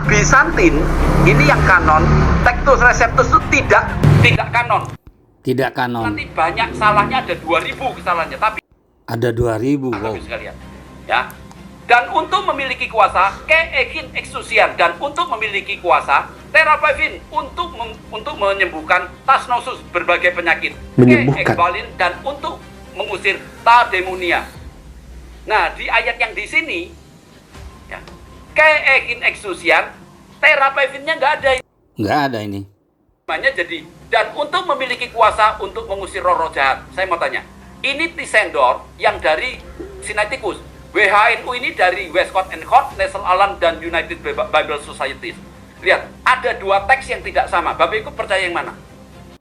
Nah, Bizantin ini yang kanon, Textus Receptus itu tidak kanon. Tidak kanon. Nanti banyak salahnya, ada 2000 kesalahannya, tapi Ada 2000. Wow. sekalian. Ya. Dan untuk memiliki kuasa, keegin exousian, dan untuk memiliki kuasa, terapevin untuk menyembuhkan tasnosus berbagai penyakit, keekbalin, dan untuk mengusir tademonia. Nah, di ayat yang di sini, ya, keegin exousian, terapevinnya nggak ada. Nggak ada ini. Jadi, dan untuk memiliki kuasa untuk mengusir roh-roh jahat. Saya mau tanya, ini Tisendor yang dari Sinaiticus, WHNU ini dari Westcott and Hort, National Alarm, dan United Bible Societies. Lihat, ada dua teks yang tidak sama. Bapak Ibu percaya yang mana?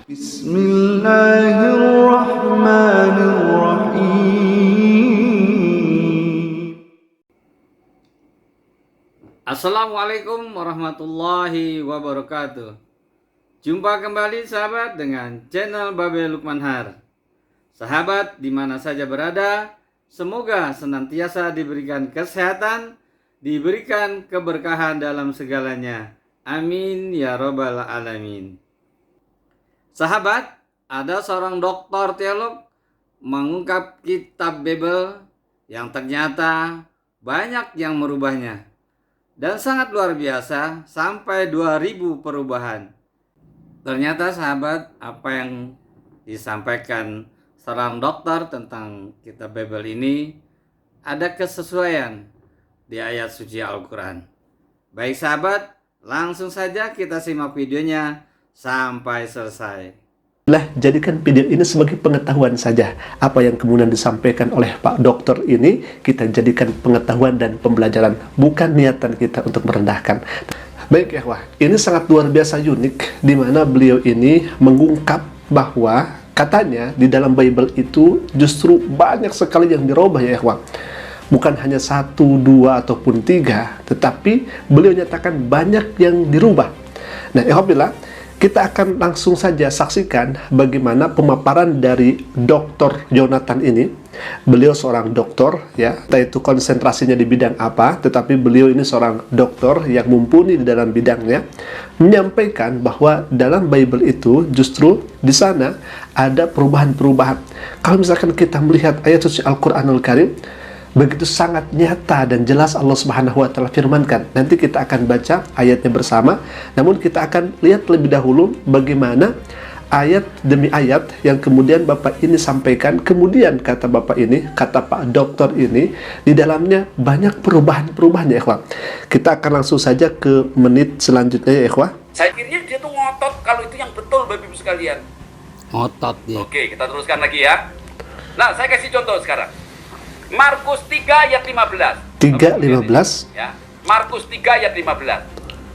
Bismillahirrahmanirrahim. Assalamualaikum warahmatullahi wabarakatuh. Jumpa kembali sahabat dengan channel Babel Lukman Har. Sahabat di mana saja berada, semoga senantiasa diberikan kesehatan, diberikan keberkahan dalam segalanya. Amin ya robbal alamin. Sahabat, ada seorang doktor teolog mengungkap kitab Bible yang ternyata banyak yang merubahnya. Dan sangat luar biasa, sampai 2000 perubahan. Ternyata sahabat, apa yang disampaikan seorang dokter tentang kitab Bible ini ada kesesuaian di ayat suci Al-Quran. Baik sahabat, langsung saja kita simak videonya sampai selesai. Jadikan video ini sebagai pengetahuan saja. Apa yang kemudian disampaikan oleh Pak Dokter ini, kita jadikan pengetahuan dan pembelajaran, bukan niatan kita untuk merendahkan. Baik ya, ini sangat luar biasa unik, di mana beliau ini mengungkap bahwa katanya di dalam Bible itu justru banyak sekali yang dirubah ya ikhwah. Bukan hanya 1, 2, ataupun 3, tetapi beliau nyatakan banyak yang dirubah. Nah, alhamdulillah, kita akan langsung saja saksikan bagaimana pemaparan dari Dr. Jonathan ini. Beliau seorang dokter, ya, entah itu konsentrasinya di bidang apa, tetapi beliau ini seorang dokter yang mumpuni di dalam bidangnya, menyampaikan bahwa dalam Bible itu justru di sana ada perubahan-perubahan. Kalau misalkan kita melihat ayat suci Al-Quranul Karim, begitu sangat nyata dan jelas Allah Subhanahu wa Ta'ala firmankan. Nanti kita akan baca ayatnya bersama, namun kita akan lihat lebih dahulu bagaimana ayat demi ayat yang kemudian Bapak ini sampaikan. Kemudian kata Bapak ini, kata Pak Dokter ini, di dalamnya banyak perubahan-perubahan ya ikhwah. Kita akan langsung saja ke menit selanjutnya ya ikhwah. Saya kira dia tuh ngotot kalau itu yang betul Bapak Ibu sekalian. Ngotot dia. Oke, kita teruskan lagi ya. Nah, saya kasih contoh sekarang. Markus 3 ayat 15. 3:15. Ya. Markus 3 ayat 15.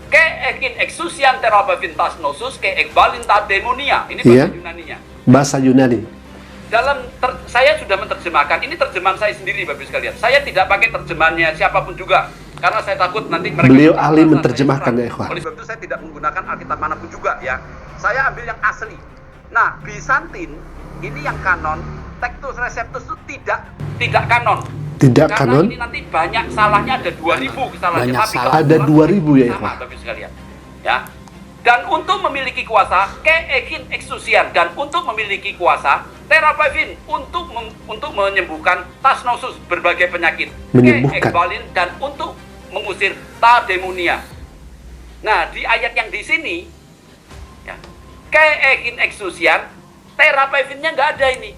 Keegin exousian terapevin tasnosus keekbalin tademonia. Ini bahasa Yunaninya. Bahasa Yunani. Saya sudah menerjemahkan. Ini terjemahan saya sendiri Bapak Ibu sekalian. Saya tidak pakai terjemahannya siapapun juga karena saya takut nanti mereka. Beliau ahli menerjemahkan ya ikhwah. Oleh sebab itu saya tidak menggunakan Alkitab manapun juga ya. Saya ambil yang asli. Nah, Bizantin ini yang kanon, Textus Receptus itu tidak kanon. Tidak karena kanon. Ini nanti banyak salahnya, ada 2000 kesalahannya. Banyak Tapi salah. Ada 2000 ya sama, ikhwah. Bapak sekalian. Ya. Dan untuk memiliki kuasa, keegin exousian, dan untuk memiliki kuasa, terapevin untuk menyembuhkan tasnosus berbagai penyakit, keekbalin, dan untuk mengusir tademonia. Nah, di ayat yang di sini, ya, keegin exousian, terapevinnya nggak ada ini.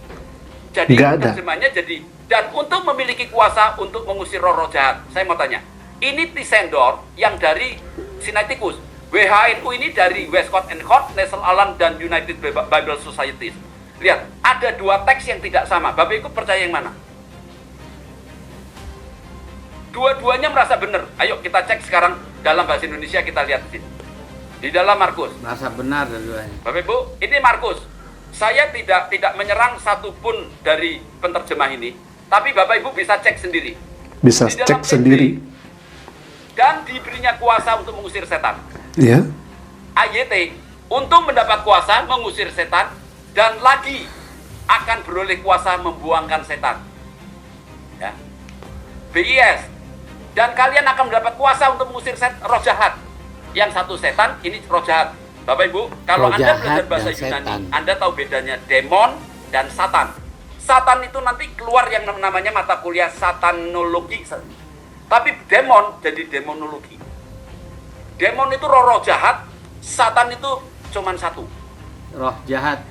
Jadi terjemahnya jadi, dan untuk memiliki kuasa untuk mengusir roh-roh jahat. Saya mau tanya, ini Tisendor yang dari Sinaiticus, WHNU ini dari Westcott and Hort, National Alarm, dan United Bible Societies. Lihat, ada dua teks yang tidak sama. Bapak Ibu percaya yang mana? Dua-duanya merasa benar. Ayo kita cek sekarang dalam bahasa Indonesia, kita lihat di sini. Di dalam Markus. Merasa benar dua-duanya. Bapak Ibu, ini Markus. Saya tidak menyerang satupun dari penterjemah ini, tapi Bapak Ibu bisa cek sendiri. Bisa cek sendiri. Dan diberinya kuasa untuk mengusir setan. Ya. AYT, untuk mendapat kuasa mengusir setan, dan lagi akan beroleh kuasa membuangkan setan. Ya. BIS, dan kalian akan mendapat kuasa untuk mengusir roh jahat. yang satu setan, ini roh jahat. Bapak Ibu, kalau Roh Anda jahat belajar bahasa dan Yunani, setan. Anda tahu bedanya demon dan satan. Satan itu nanti keluar yang namanya mata kuliah satanologi. Tapi demon jadi demonologi. Demon itu roh-roh jahat, satan itu cuman satu. Roh jahat.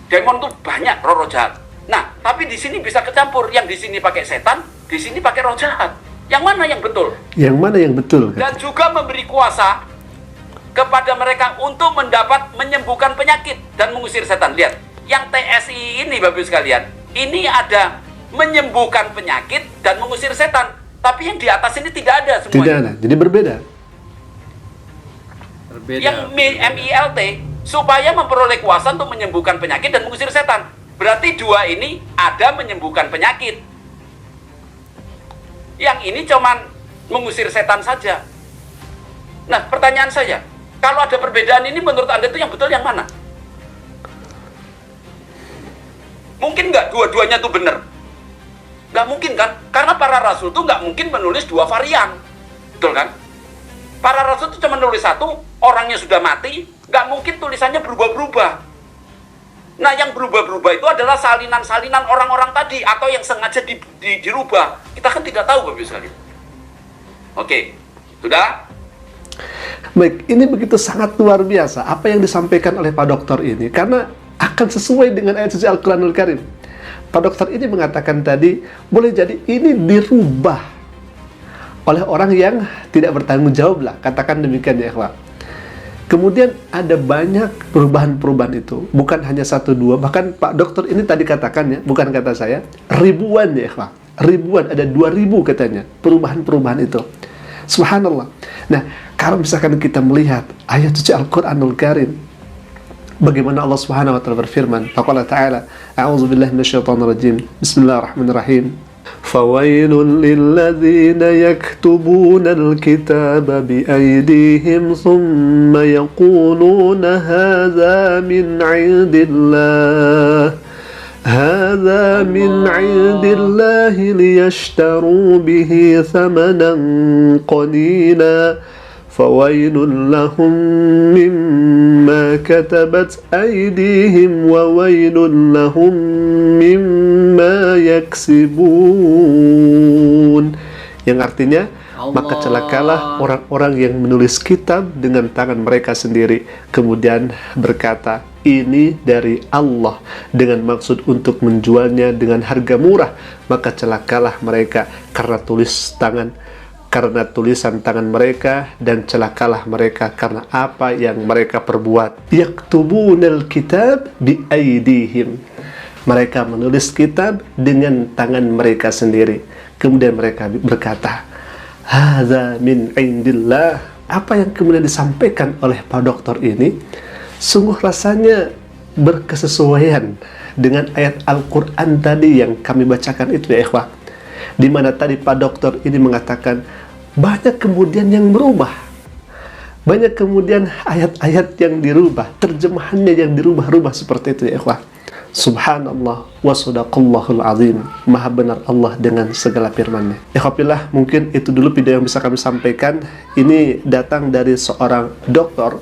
Demon itu banyak roh-roh jahat. Nah, tapi di sini bisa kecampur. Yang di sini pakai setan, di sini pakai roh jahat. Yang mana yang betul? Yang mana yang betul? Dan juga memberi kuasa kepada mereka untuk mendapat menyembuhkan penyakit dan mengusir setan. Lihat, yang TSI ini Bapak Ibu sekalian, ini ada menyembuhkan penyakit dan mengusir setan. Tapi yang di atas ini tidak ada semuanya. Tidak ada, jadi berbeda. Berbeda. Yang MILT supaya memperoleh kuasa untuk menyembuhkan penyakit dan mengusir setan. Berarti dua ini ada menyembuhkan penyakit. Yang ini cuman mengusir setan saja. Nah, pertanyaan saya, kalau ada perbedaan ini menurut Anda itu yang betul yang mana? Mungkin nggak dua-duanya itu benar? Nggak mungkin kan? Karena para rasul itu nggak mungkin menulis dua varian. Betul kan? Para rasul itu cuma nulis satu, orangnya sudah mati, nggak mungkin tulisannya berubah-berubah. Nah, yang berubah-berubah itu adalah salinan-salinan orang-orang tadi, atau yang sengaja dirubah. Kita kan tidak tahu, Bapak Ibu sekalian. Oke, sudah? Baik, ini begitu sangat luar biasa apa yang disampaikan oleh Pak Dokter ini, karena akan sesuai dengan ayat suci Al-Quranul Karim. Pak Dokter ini mengatakan tadi, boleh jadi ini dirubah oleh orang yang tidak bertanggung jawab lah, katakan demikian ya ikhwah. Kemudian ada banyak perubahan-perubahan itu, bukan hanya satu dua, bahkan Pak Dokter ini tadi katakan ya, bukan kata saya, ribuan ya ikhwah, ribuan, ada 2000 katanya, perubahan-perubahan itu. Subhanallah. Nah, kalau misalkan kita melihat ayat suci Al-Quranul Karim, bagaimana Allah Subhanahu wa taala berfirman, faqala ta'ala, a'udzubillahi minasyaitonirrajim, bismillahirrahmanirrahim. فَوَيْلٌ لِلَّذِينَ يَكْتُبُونَ الْكِتَابَ بِأَيْدِيهِمْ ثُمَّ يَقُولُونَ هَذَا مِنْ عِنْدِ اللَّهِ لِيَشْتَرُوا بِهِ ثَمَنًا قَلِيلًا فَوَيْلٌ لَهُمْ مِمَّا كَتَبَتْ أَيْدِيهِمْ وَوَيْلٌ لَهُمْ مِمَّا يَكْسِبُونَ. Yang artinya, maka celakalah orang-orang yang menulis kitab dengan tangan mereka sendiri, kemudian berkata, ini dari Allah, dengan maksud untuk menjualnya dengan harga murah, maka celakalah mereka karena karena tulisan tangan mereka, dan celakalah mereka karena apa yang mereka perbuat. Yaktubunal kitab biaidihim. Mereka menulis kitab dengan tangan mereka sendiri. Kemudian mereka berkata, hadza min indillah. Apa yang kemudian disampaikan oleh Pak Dokter ini sungguh rasanya berkesesuaian dengan ayat Al-Quran tadi yang kami bacakan itu ya ikhwah, di mana tadi Pak Dokter ini mengatakan banyak kemudian yang berubah, banyak kemudian ayat-ayat yang dirubah, terjemahannya yang dirubah-rubah seperti itu ya ikhwah. Subhanallah wa sadaqallahul azim. Maha benar Allah dengan segala firman-Nya. Ikhwafillah, mungkin itu dulu video yang bisa kami sampaikan. Ini datang dari seorang dokter,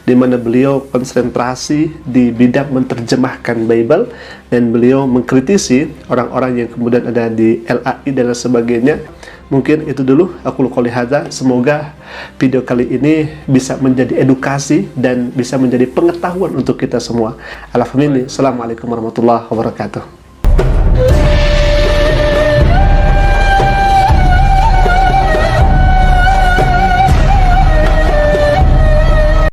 di mana beliau konsentrasi di bidang menerjemahkan Bible, dan beliau mengkritisi orang-orang yang kemudian ada di LAI dan sebagainya. Mungkin itu dulu aku qouli hadza. Semoga video kali ini bisa menjadi edukasi dan bisa menjadi pengetahuan untuk kita semua. Assalamualaikum warahmatullahi wabarakatuh.